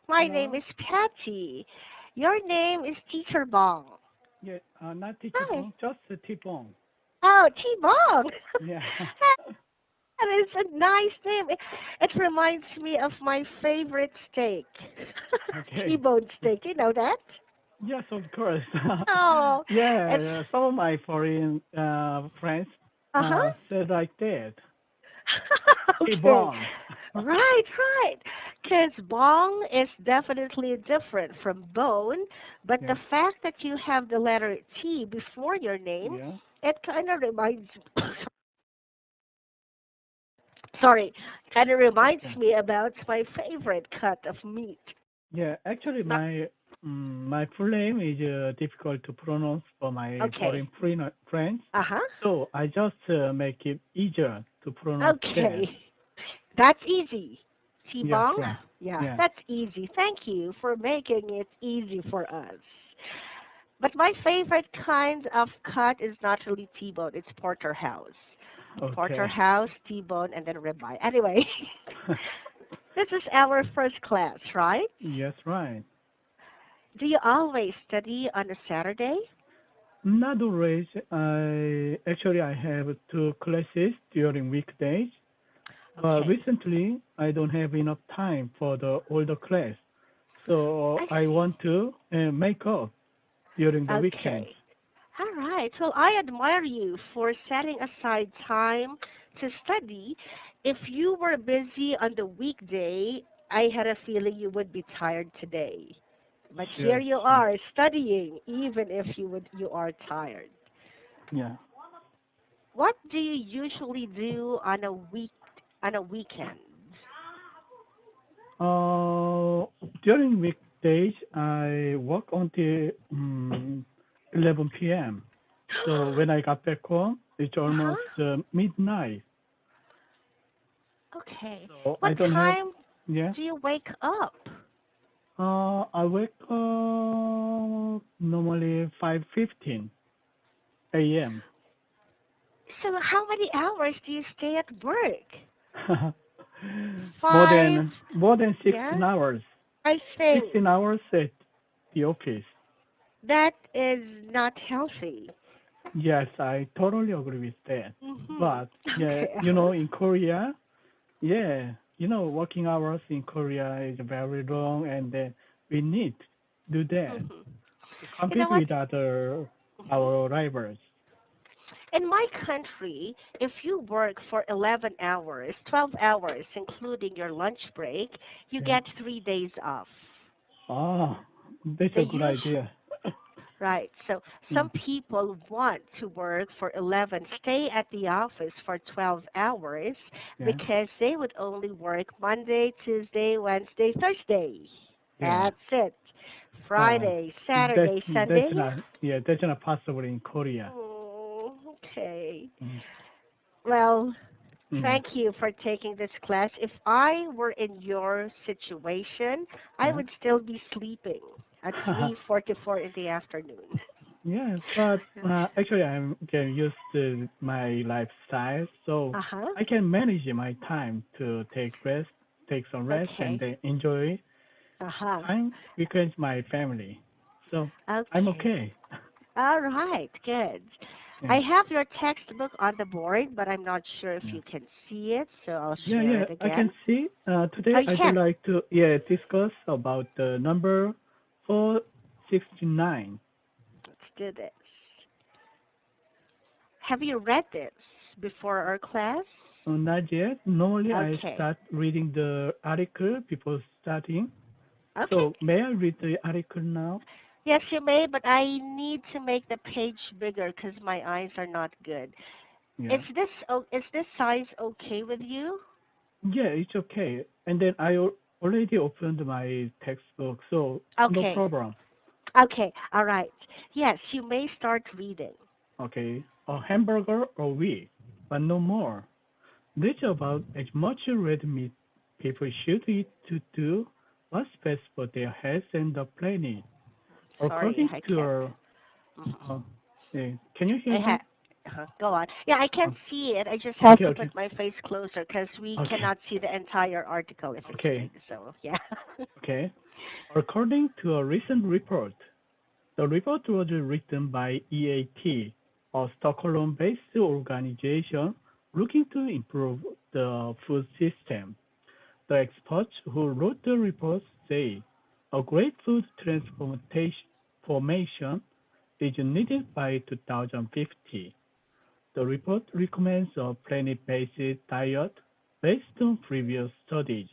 My name Hello. is Patty. Your name is Teacher Bong. Yeah, not teacher Hi. Bong, just T-Bong. Oh, T-Bong. Yeah. That is a nice name. It reminds me of my favorite steak. Okay. T-bone steak. You know that? Yes, of course. Oh, it's Yeah, some of my foreign friends uh-huh. said like that. Okay. T-Bong. Right, right. Because bong is definitely different from bone, but the Yeah, fact that you have the letter T before your name, yeah, it kind of reminds, sorry, kind of reminds okay. me about my favorite cut of meat. Yeah, actually, Not, my full name is difficult to pronounce for my okay. foreign friends, Uh-huh. so I just make it easier to pronounce that. Okay. That's easy. Yes, T-bong? right. Yeah, Yeah. that's easy. Thank you for making it easy for us. But my favorite kind of cut is not really T-bone, it's porterhouse. Okay. Porterhouse, T-bone, and then ribeye. Anyway, this is our first class, right? Yes, right. Do you always study on a Saturday? Not always. I have two classes during weekdays, but Okay, recently I don't have enough time for the older class, so I I want to make up during see. the weekends. Okay. All right. Well, I admire you for setting aside time to study. If you were busy on the weekday, I had a feeling you would be tired today. But here Yes. you are studying, even if you are tired. Yeah. What do you usually do on a weekend? During weekdays, I work until 11 p.m. So when I got back home, it's Uh-huh. almost midnight. Okay. So What I don't have, time yeah. do you wake up? I wake up normally 5:15 a.m. So how many hours do you stay at work? more Five? than more than Yeah. 16 hours. I think 16 hours at the office. that is not healthy. Yes, I totally agree with that. Mhm. But yeah, Okay. Uh-huh. in Korea, yeah, working hours in Korea is very long, and we need to do that Mhm. to You know compete what? with other Mhm. our rivals. In my country, if you work for 11 hours, 12 hours, including your lunch break, you Yeah. get 3 days off. Ah, that's They a good use, idea. right. So Mm, some people want to work for 11, stay at the office for 12 hours yeah, because they would only work Monday, Tuesday, Wednesday, Thursday. yeah. That's it. Uh, Friday, that's Saturday, that's Sunday. not yeah, that's not possible in Korea. Oh, okay. Mm, Well, mm, thank you for taking this class. If I were in your situation, I yeah. would still be sleeping at 3:44 in the afternoon. Yeah, but actually, I'm getting used to my lifestyle, so Uh-huh. I can manage my time to take some rest, and Okay. then enjoy Uh-huh. time with my family. So I'm Okay. okay. All right. Good. Yeah, I have your textbook on the board, but I'm not sure if yeah, you can see it, so I'll yeah, share yeah. it I can again. see. Oh, Today you I'd can. like to discuss about the number 469. Let's do this. Have you read this before our class? Not yet. Normally I Okay. start reading the article before starting. Okay. So may I read the article now? Yes, you may, but I need to make the page bigger because my eyes are not good. Yeah. Is this size okay with you? Yeah, it's okay. And then already opened my textbook, so no Okay. problem. Okay. All right. Yes, you may start reading. Okay. A hamburger a week, but no more. This about as much red meat people should eat to do what's best for their health and the planet. Sorry, According I to can't. uh, can you hear I me? ha Go on. Yeah, I Uh, can't see it. I just have okay, to okay, put my face closer because we okay, cannot see the entire article if it's okay, big. So, yeah. okay. According to a recent report, the report was written by EAT, a Stockholm-based organization looking to improve the food system. The experts who wrote the report say a great food transformation is needed by 2050. The report recommends a plant-based diet based on previous studies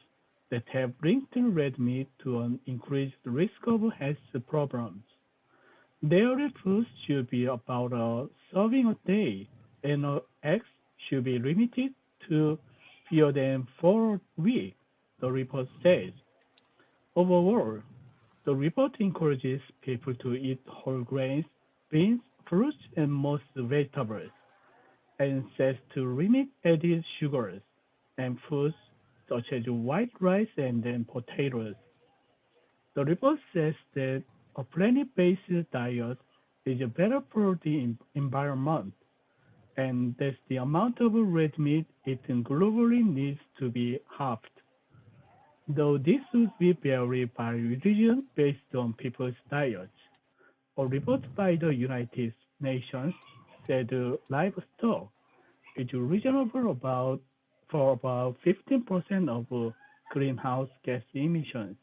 that have linked red meat to an increased risk of health problems. Dairy foods should be about a serving a day, and eggs should be limited to fewer than 4 a week, the report says. Overall, the report encourages people to eat whole grains, beans, fruits, and most vegetables, and says to limit added sugars and foods such as white rice and then potatoes. The report says that a plant-based diet is better for the environment and that the amount of red meat eaten globally needs to be halved, though this would be vary by region based on people's diets. A report by the United Nations said livestock is reasonable for about 15% of greenhouse gas emissions.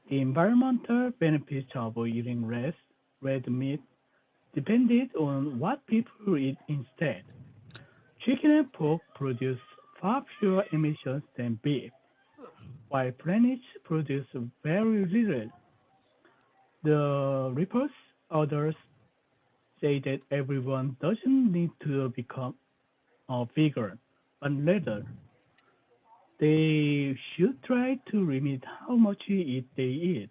The environmental benefits of eating less red meat depended on what people eat instead. Chicken and pork produce far fewer emissions than beef, while planets produce very little. The report's authors say that everyone doesn't need to become a vegan, but rather they should try to limit how much meat they eat.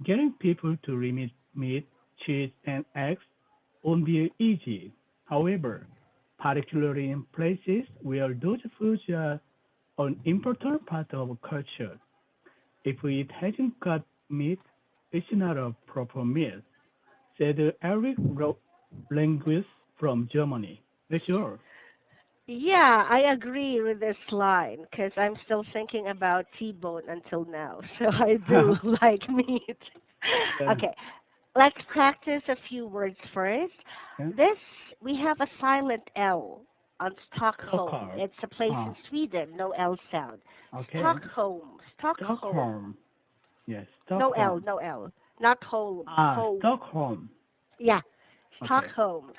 Getting people to limit meat, cheese, and eggs won't be easy. However, particularly in places where those foods are an important part of culture, if it hasn't got meat, it's not a proper meal, said Eric linguist from Germany. That's all. Yeah, I agree with this line because I'm still thinking about T-bone until now. So I do like meat. Yeah, Okay, let's practice a few words first. yeah. This, we have a silent L on Stockholm. Stockholm. It's a place in Ah, Sweden, no L sound. okay. Stockholm, Stockholm. Stockholm. Yes, No L, Stockholm. no L. Not home, Ah, home. Stockholm. Yeah, Okay, Stockholm.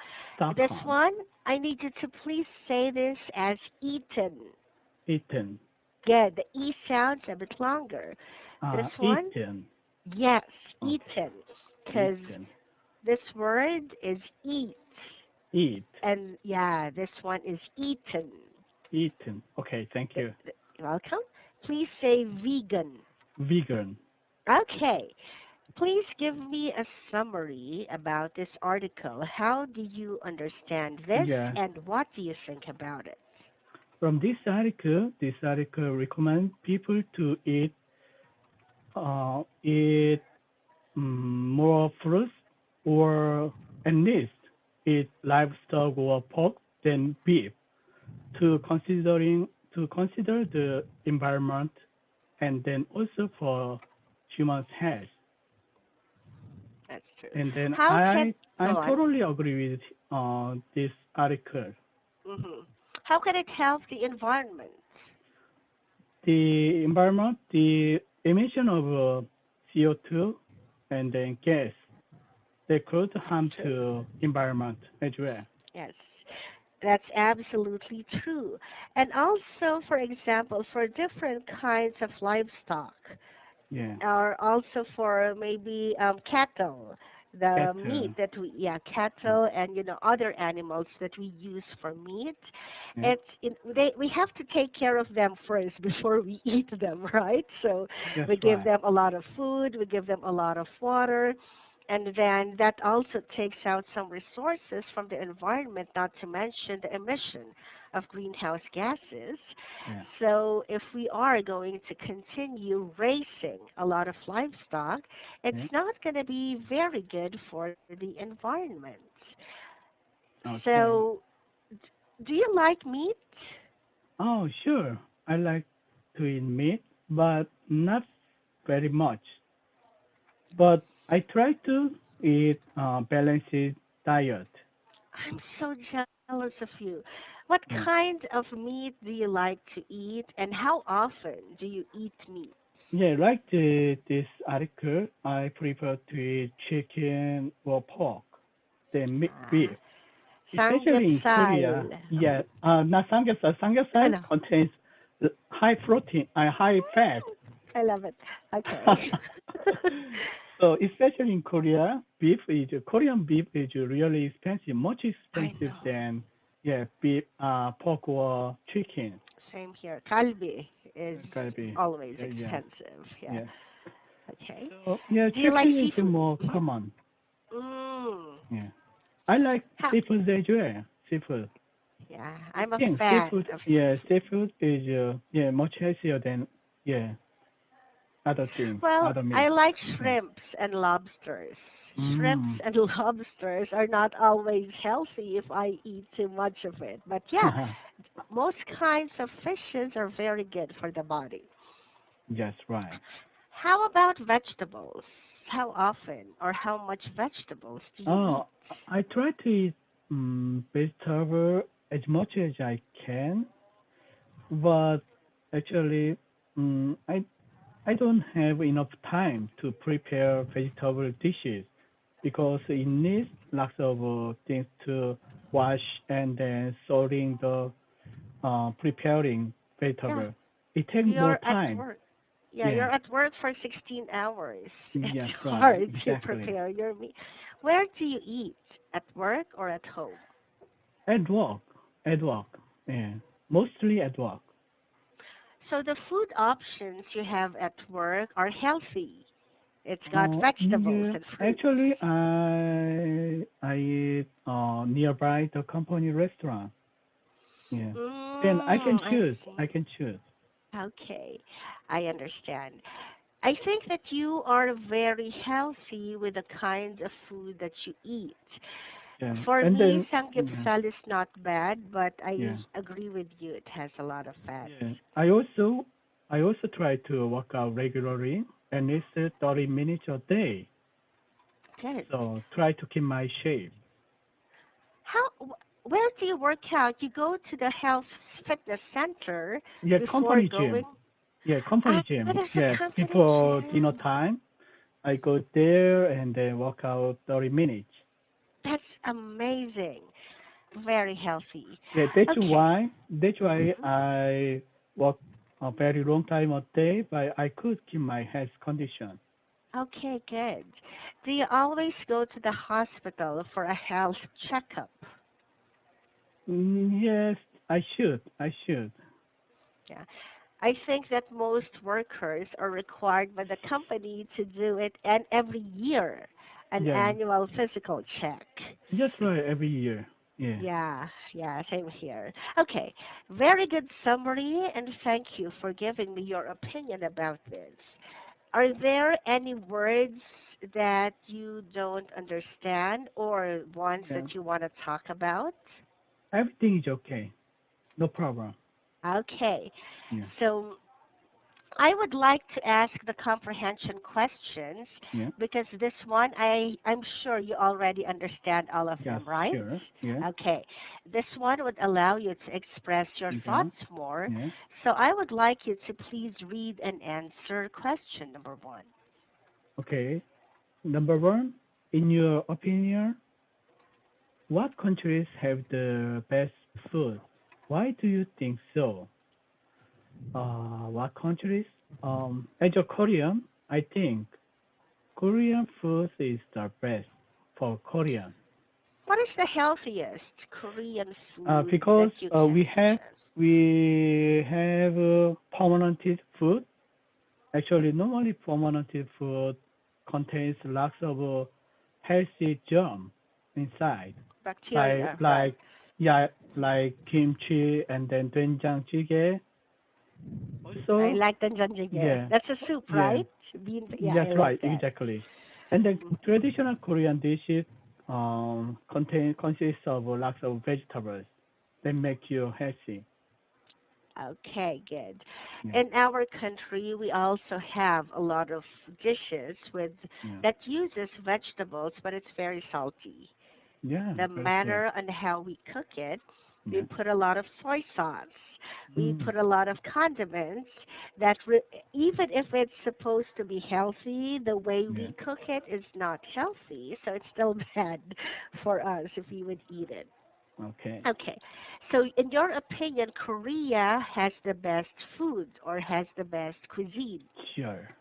This Stockholm. one, I need you to please say this as eaten. Eaten. Good. The E sounds a bit longer. This one, Eaten. yes, Okay, eaten. Because eaten. this word is eat. Eat. And yeah, this one is eaten. Eaten. Okay, thank you. You're welcome. Please say vegan. Vegan. Okay. Please give me a summary about this article. How do you understand this Yeah. and what do you think about it? From this article recommends people to eat more fruits or at least eat livestock or pork than beef to consider the environment and then also for human health. That's true. And then How can, I go on. totally agree with this article. How can it help the environment? The environment, the emission of CO2 and then gas, they could harm True. to environment as well. Yes, that's absolutely true. And also, for example, for different kinds of livestock, Yeah, or also for maybe cattle, the meat cattle. that we, yeah, Yeah, cattle and other animals that we use for meat. yeah, We have to take care of them first before we eat them, right? So that's we give right. them a lot of food, we give them a lot of water, and then that also takes out some resources from the environment, not to mention the emission of greenhouse gases. Yeah, So if we are going to continue raising a lot of livestock, it's yeah. not going to be very good for the environment. Okay. So, do you like meat? Oh, sure. I like to eat meat. but not very much. But I try to eat balanced diet. I'm so jealous of you. What Yeah. kind of meat do you like to eat, and how often do you eat meat? Yeah, like this article, I prefer to eat chicken or pork than Ah, beef, especially in Korea. samgyeopsal. Yeah, not samgyeopsal. I Samgyeopsal know. contains high protein, high fat. I love it. Okay. So especially in Korea, Korean beef is really expensive, much I expensive know. than yeah beef, pork or chicken. Same here. Kalbi is Gotta be always yeah yeah expensive. Yeah. yeah. Okay. So yeah, Do you like chicken is seafood? more Hmm. common. Mm. Yeah, I like How? seafood as well. Seafood. Yeah, I I'm a think fan seafood. of Yeah, seafood. seafood is yeah much healthier than yeah other things, Well, other meat. I like Yeah. shrimps and lobsters. Shrimps Mm. and lobsters are not always healthy if I eat too much of it. But yeah, most kinds of fishes are very good for the body. Yes, right. How about vegetables? How often or how much vegetables do you eat? Oh, I try to eat vegetable as much as I can, but actually, I don't have enough time to prepare vegetable dishes because it needs lots of things to wash and then sorting the preparing Yeah, vegetable. It takes more you're at time. work. Yeah, Yeah. you're at work for 16 hours. Yes, It's right. hard to Exactly. prepare your meal. Where do you eat? At work or at home? At work. At work. Yeah. Mostly at work. So the food options you have at work are healthy. It's got vegetables Yeah. and fruits. Actually, I eat nearby the company restaurant. Yeah. Then I can I choose. see. I can choose. Okay, I understand. I think that you are very healthy with the kind of food that you eat. Yeah. For And me, then yeah. samgyeopsal is not bad, but I Yeah. agree with you. It has a lot of fats. Yeah. I also try to work out regularly, at least 30 minutes a day. Good. So try to keep my shape. Where do you work out? You go to the health fitness center Yeah, before company going. gym. Yeah, company gym. There's Yeah, a company before dinner gym. time, I go there and then work out 30 minutes. That's amazing. Very healthy. Yeah, that's Okay. why that's why Hmm. I work a very long time a day, but I could keep my health condition. Okay, good. Do you always go to the hospital for a health checkup? Yes, I should. I should. Yeah. I think that most workers are required by the company to do it and every year, an Yeah, annual physical check. just right every year. Yeah. Yeah, yeah, same here. Okay, very good summary, and thank you for giving me your opinion about this. Are there any words that you don't understand or ones Yeah. that you want to talk about? Everything is okay. No problem. Okay, Yeah. so I would like to ask the comprehension questions Yeah. because this one I'm sure you already understand all of Yes, them, right? sure. Yeah. Okay. This one would allow you to express your Yeah. thoughts more. Yeah. So I would like you to please read and answer question number 1. Okay. Number one, in your opinion, what countries have the best food? Why do you think so? What countries? As a Korean, I think Korean food is the best for Korean. What is the healthiest Korean food that Because you can suggest? we have fermented food. Actually, normally fermented food contains lots of healthy germ inside, like Bacteria, right? like yeah, like kimchi and then doenjang jjigae. I Also, like the doenjang. yeah, That's a soup, yeah, right? Bean, yeah, I that's like right, that. exactly. And then Mhm. traditional Korean dishes consists of lots of vegetables that make you healthy. Okay, good. Yeah. In our country, we also have a lot of dishes with Yeah. that uses vegetables, but it's very salty. Yeah. The Very good. manner and how we cook it, we Yeah. put a lot of soy sauce. We Mm. put a lot of condiments that even if it's supposed to be healthy, the way Yeah. we cook it is not healthy. So it's still bad for us if we would eat it. Okay. Okay. So in your opinion, Korea has the best food or has the best cuisine? Sure.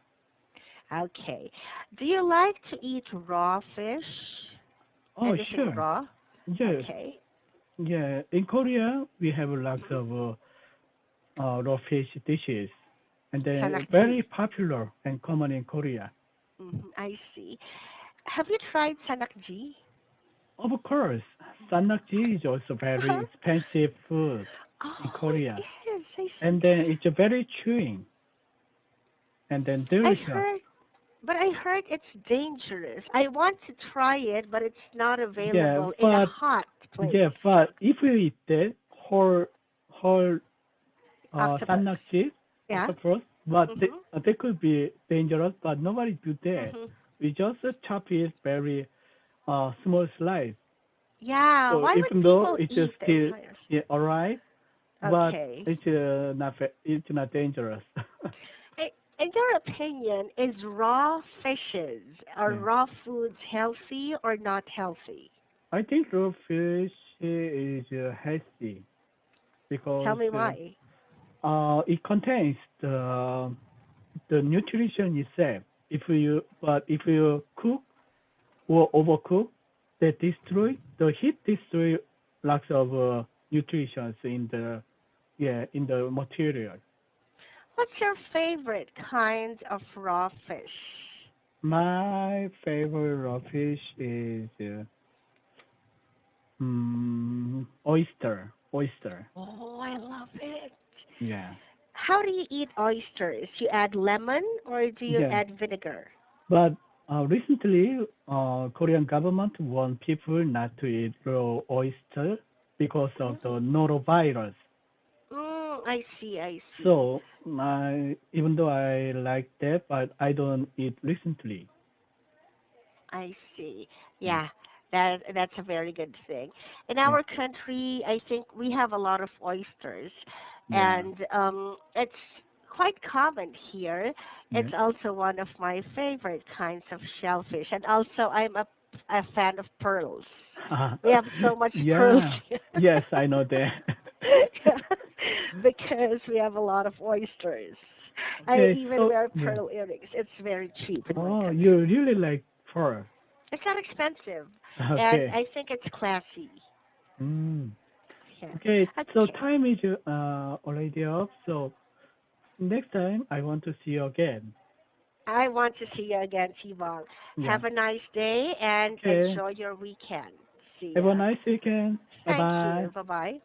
Okay. Do you like to eat raw fish? Oh, Anything sure. raw? Yes. Okay. Yeah. In Korea, we have lots Mhm. of raw fish dishes, and they're Sanakji. very popular and common in Korea. I see. Have you tried sanakji? Of course, sanakji is also very Uh-huh. expensive food in Oh, it Korea, is. I see. and then it's very chewing and then I delicious. heard, but I heard it's dangerous. I want to try it, but it's not Yeah, available in a but hot place. yeah, but if you eat that whole Octopus. sanakji, Yeah. octopus, but Mhm. they could be dangerous, but nobody do that. Mhm. We just chop it very small slice. Yeah. So Why would even though people it's eat the still entire? yeah, alright, but Okay. it's it's not dangerous. I- In your opinion, is raw fishes or Yeah. raw foods healthy or not healthy? I think raw fish is healthy Tell because me why. it contains the nutrition itself. If you cook or overcook, that destroy the heat destroy lots of nutrition in the in the material. What's your favorite kind of raw fish? My favorite raw fish is oyster. Oyster. Oh, I love it. Yeah. How do you eat oysters? You add lemon or do you Yeah. add vinegar? But recently, Korean government want people not to eat raw oyster because of the Mm, norovirus. I see, I see. So even though I like that, but I don't eat recently. I see. Yeah. Yeah, that's a very good thing. In Yeah. our country, I think we have a lot of oysters, Yeah. and it's quite common here. Yeah. It's also one of my favorite kinds of shellfish, and also I'm a fan of pearls. We have so much pearls Yeah. here. Yes, I know that. Because we have a lot of oysters. I Okay, even so wear yeah. pearl earrings. It's very cheap in my Oh, you country. really like fur. It's not expensive, and Okay. I think it's classy. Mm. Yeah. Okay, so Okay. time is already up. So next time I want to see you again. I want to see you again, T-Bong. Yeah. Have a nice day and Okay. enjoy your weekend. See Have a ya. nice weekend. Bye Thank bye. you. Bye-bye.